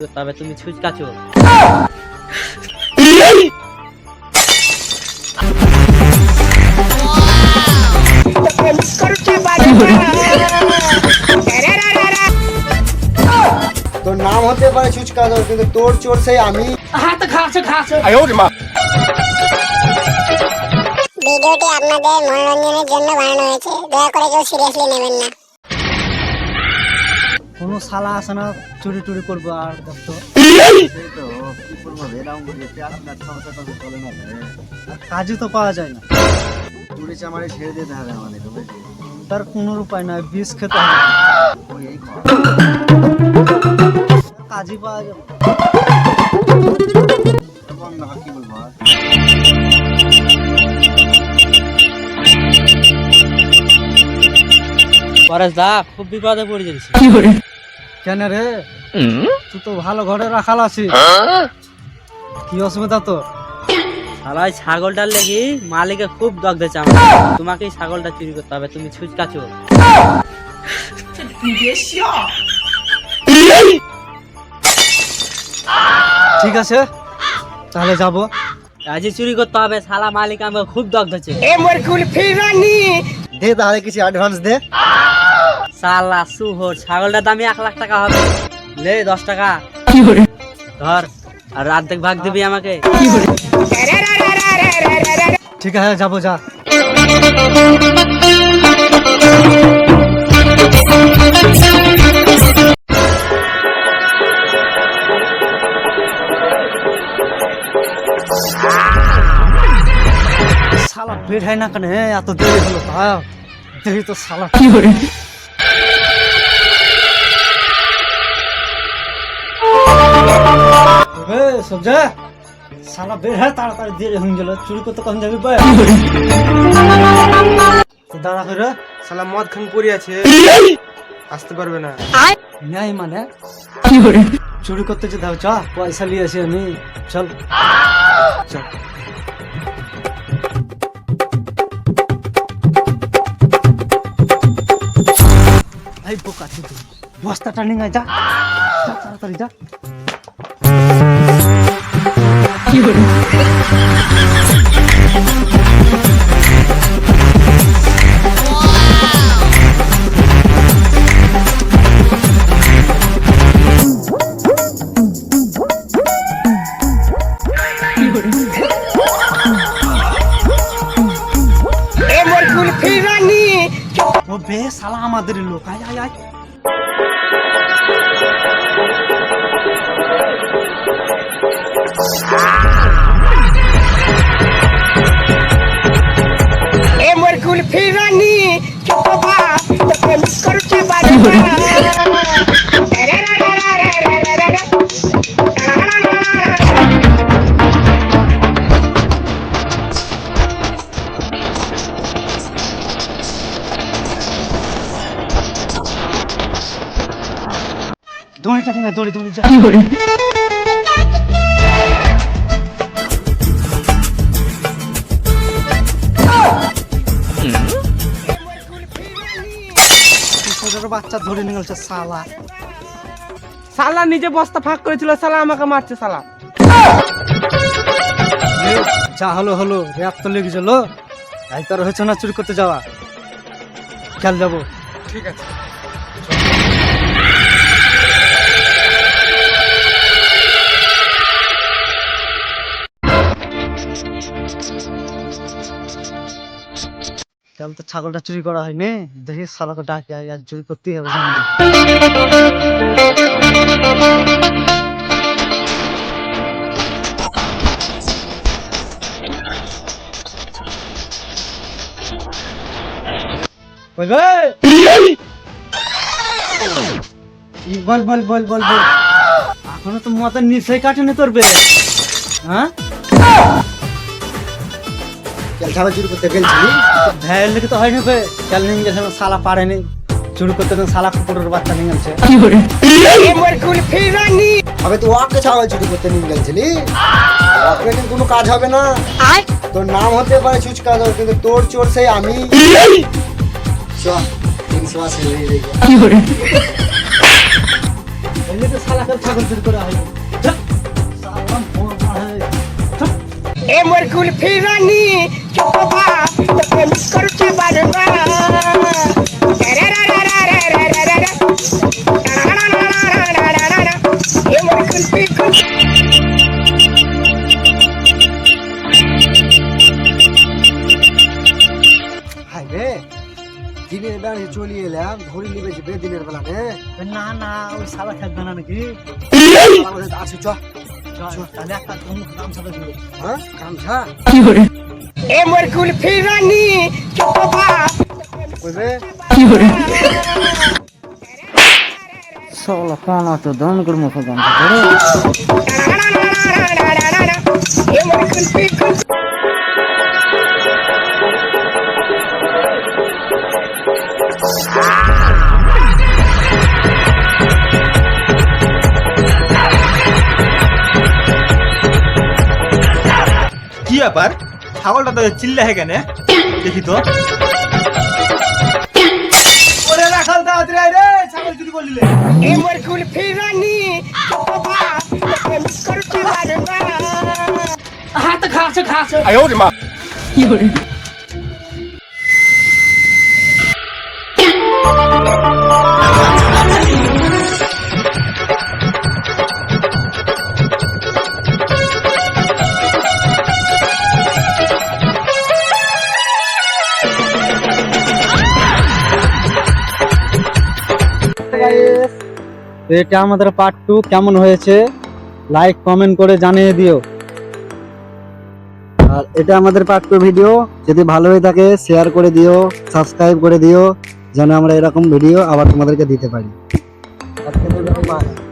তবে তুমি ছুচকা চোর। তোর নাম হতে পারে ছুচকা চোর, কিন্তু তোর চোর সেই আমি। ভিডিওটি আপনাদের মনোরঞ্জনের জন্য বানানো হয়েছে, দয়া করে কেউ সিরিয়াসলি নেবেন না। কোনো শালা আসে না চুরি টুরি করবো আর দেখতো কাজই তো পাওয়া যায় না, চুরি চামারি ছেড়ে দিতে হবে আমাদের। তার কোনো উপায় নাই, বিষ খেতে হবে, কাজই পাওয়া যায় না। কি বলবো আর? পরেশ দা খুব বিপদে পড়ে যাচ্ছি। কেন রে, তুই তো ভালো ঘরে রাখাল আছিস, কি অসুবিধা তো? শালাই ছাগলটার লেগে মালিকে খুব দগ্ধেছে আমার। তোমাকেই ছাগলটা চুরি করতে হবে, তুমি ছুচকা চোর। ঠিক আছে তাহলে যাবো। আজই চুরি করতে হবে, শালা মালিক আমাকে খুব দগ্ধেছে। দে তাহলে কিছু অ্যাডভান্স দে। শালা সুহর, ছাগলটার দামই 1 লাখ টাকা হবে। লে 10 টাকা ধর, আর অর্ধেক ভাগ দিবি আমাকে। ঠিক আছে যাবো, যা। শালা বের হয় না কেন, এত দেরি হলো তা দেরি তো শালা। কি করে সবজা শালা বের হয় তাড়াতাড়ি, দেরি হয়ে গেল, চুরি করতে কখন যাবি? দাঁড়া করে শালা মদ খান পড়ে আছে, আসতে পারবে না। নাই মানে চুরি করতে যেতে হবে, চ পয়সা নিয়ে আসি আমি, চল চল। এই বোকা তুই, বস্তাটা নিয়ে আয়, যা যা, তাড়াতাড়ি যা। ও বে শালা আমাদের লোক, আয় আয় আয়। দড়িটা ঠিক আছে, দড়ি দড়ি যা। বাচ্চা ধরে নিয়ে গেছে শালা। শালা নিজে বস্তা ফাঁক করেছিল, শালা আমাকে মারছে শালা। যা হলো হলো, র্যাপ তো লেগে গেল, তাই তোর হয়েছে না চুরি করতে যাওয়া। খেল যাবো। ঠিক আছে। তাহলে তো ছাগলটা চুরি করা হয়নি, দেখি শালাকে ডাকে, আর চুরি করতেই হবে। বল বল বল বল বল, এখনো তো মাথার নিচে কাটেনি তোর বে? হ্যাঁ ছাগল চুরি করতে গেছিলি? ভ্যাল লিখে তো হয়নি বে, খেল নিয়ে গেছে, শালা পারেনি চুরি করতে, শালা কুকুরের বাচ্চা নিয়ে গেছে। হবে তুই ওকে ছাগল চুরি করতে নিয়ে গেছিলি, ওকে কিন্তু কোনো কাজ হবে না। তোর নাম হতে পারে ছুচকা চোর, কিন্তু তোর চোর সেই আমি। চ 300 আছে। এই যে শালাকে ছাগল চুরি করা হয় শালা মোর মারে এ মোর কুলফি রানী চোপা তোকে মিস করতে পারবো না এ মোর কুলফি হাই রে দিনের বেলা চলে এলাম ধরে নিবে যে দিনের বেলা রে না না ওই শালা থাকবে না নাকি আসি চ তাহলে একটা গামছা দিবে হ্যাঁ গামছা এ মোর কুলফি রানী চোপা কইবে শালা কানা তো দান করে মুখে গামছা করে এ মোর কুলফি কি ব্যাপার ছাগলটা তো চিল্লা হে কেন দেখি তো ওরে রাখাল তাড়াতাড়ি আয় রে ছাগল চুরি করলিলে এ মোর কুলফি রানী চোপা তোকে মিস করতে পারবো না হাত খাচ্ছে খাচ্ছে এটা আমাদের পার্ট 2 কেমন হয়েছে লাইক কমেন্ট করে জানিয়ে দিও। আর এটা আমাদের পার্ট 2 ভিডিও, যদি ভালো হয়ে থাকে শেয়ার করে দিও, সাবস্ক্রাইব করে দিও, যেন আমরা এরকম ভিডিও আবার তোমাদেরকে দিতে পারি। আজকে